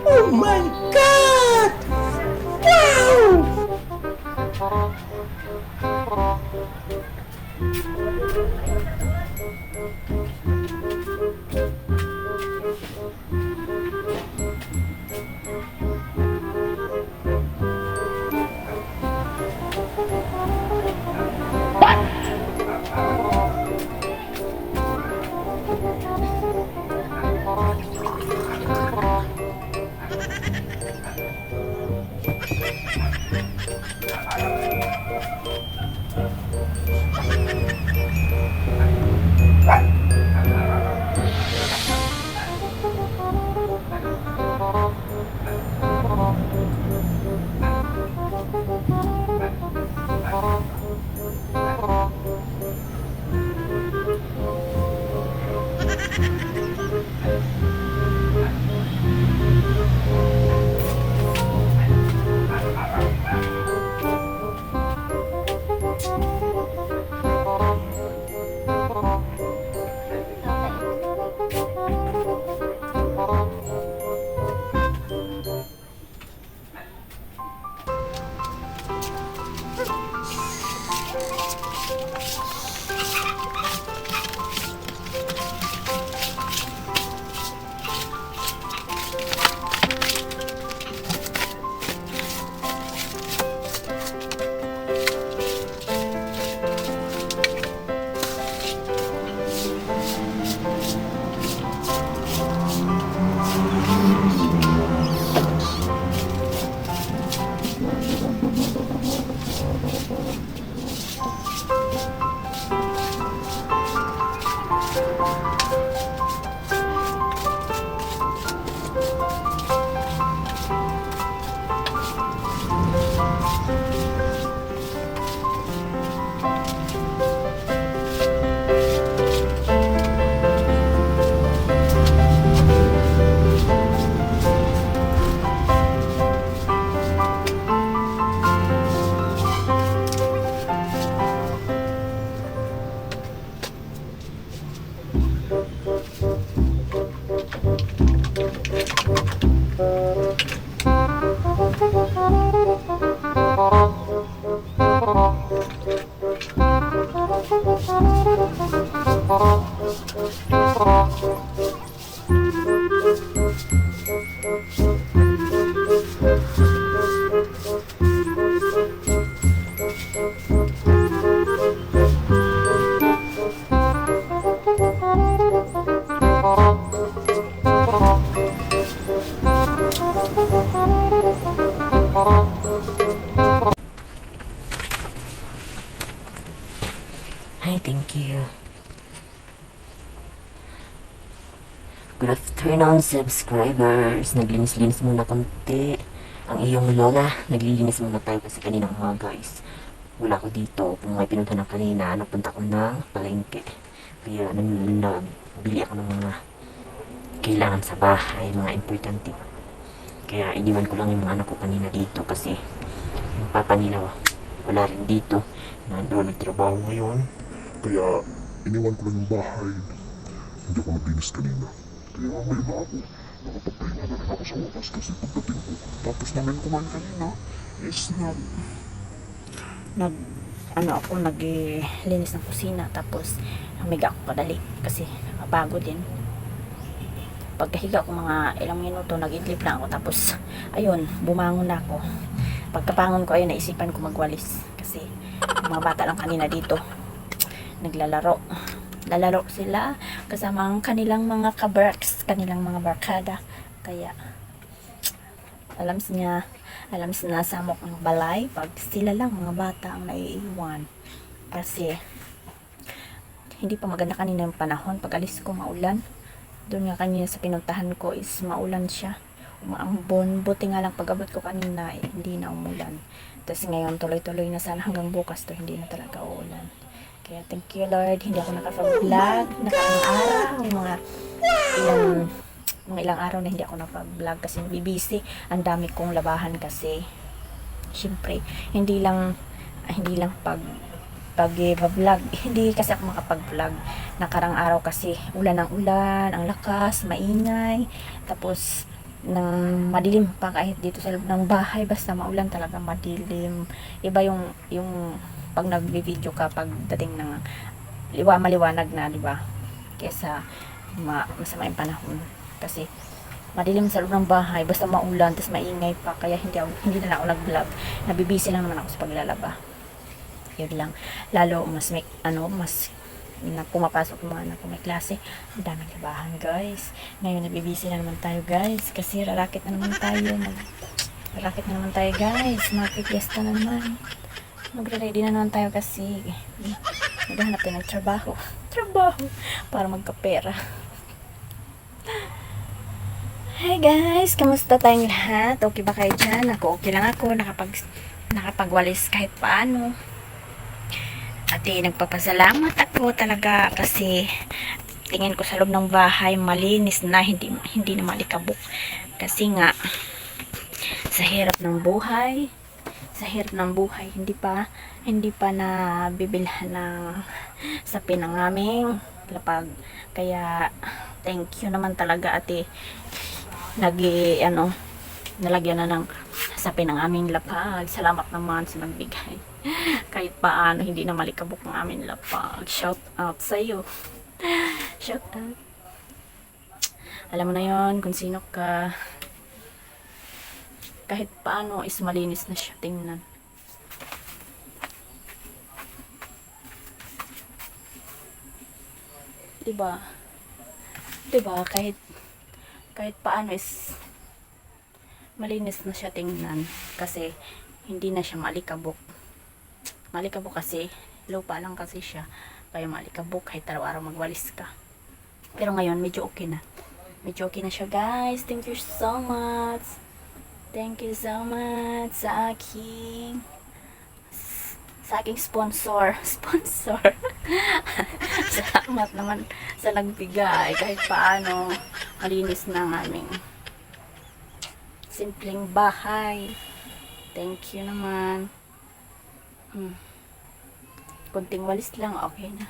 Oh my God! Wow! Hi, thank you. Good afternoon, subscribers. Naglinis-linis muna konti ang iyong lola. Naglilinis muna tayo kasi kanina umaga guys. Wala ko dito. Kung may pinunta na kanina, napunta ko ng palengke. Kaya nagbili ako ng mga kailangan sa bahay, mga importante. Kaya iniwan ko lang yung mga anak ko kanina dito kasi yung papa nila wala rin dito. Nandoon nagtrabaho ngayon. Kaya iniwan ko lang yung bahay. Hindi ako naglinis kanina. Kaya mamaya na ako. Nakapagpahinga na rin ako sa wakas kasi pagdating ko. Tapos namin kumain kanina is naglinis ng kusina, tapos humiga ako kadali kasi napagod din. Pagkahiga ko mga ilang minuto, nag-idlip lang ako, tapos ayun, bumangon na ako. Pagkapangon ko, ayun, naisipan ko magwalis kasi mga bata lang kanina dito naglalaro sila kasama ang kanilang mga kabarks, kanilang mga barkada. Kaya alam niya samok ng balay pag sila lang mga bata ang naiiwan kasi hindi pa maganda kanina yung panahon. Pag alis ko maulan, doon nga kanina sa pinuntahan ko is maulan siya, umaambon. Buti nga lang pag abot ko kanina hindi na umulan. Tapos ngayon tuloy-tuloy na sana hanggang bukas to hindi na talaga uulan. Kaya thank you Lord, hindi ako nakapag-vlog nakaraang araw, mga ilang araw na hindi ako nakapag-vlog kasi busy. Ang dami kong labahan kasi syempre hindi lang makapag-vlog. Hindi kasi ako makapag-vlog. Nakarang araw kasi ulan ng ulan, ang lakas, maingay. Tapos nang madilim pa kahit dito sa loob ng bahay, basta maulan talaga, madilim. Iba yung pag nagvi-video ka pagdating ng maliwanag na, di ba? Kesa masama yung panahon. Kasi madilim sa loob ng bahay, basta maulan, tapos maingay pa, kaya hindi na lang ako nag-vlog. Nabibisi lang naman ako sa paglalaba. Yun lang. Lalo mas mas na pumapasok yung mga anak ko may klase, ang daming labahan guys. Ngayon nabibisi na naman tayo guys, kasi rarakit na naman tayo guys, magpipiesta na naman, magre-ready na naman tayo kasi maghahanap tayo ng trabaho para magkapera. Hi guys, kamusta tayong lahat? Okay ba kayo dyan? Ako okay lang ako, nakapagwalis kahit paano. At nagpapasalamat ako talaga kasi tingin ko sa loob ng bahay malinis na, hindi na malikabok. Kasi nga sa hirap ng buhay, hindi pa nabibilhan ng sapin ng aming lapag. Kaya thank you naman talaga ate, nalagyan na ng sapin ng aming lapag. Salamat naman sa nagbigay. Kahit paano hindi na malikabok ng aming lapag. Shout out sa iyo. Shout out. Alam mo na yon kung sino ka. Kahit paano is malinis na siya tingnan. Diba kahit paano is malinis na siya tingnan, kasi hindi na siya malikabok kasi lupa lang kasi siya, kaya malikabok kahit araw-araw magwalis ka. Pero ngayon medyo okay na siya guys. Thank you so much sa aking sponsor. Salamat naman sa nagbigay, kahit paano malinis na ang aming simpleng bahay. Thank you naman. Kunting walis lang, okay na.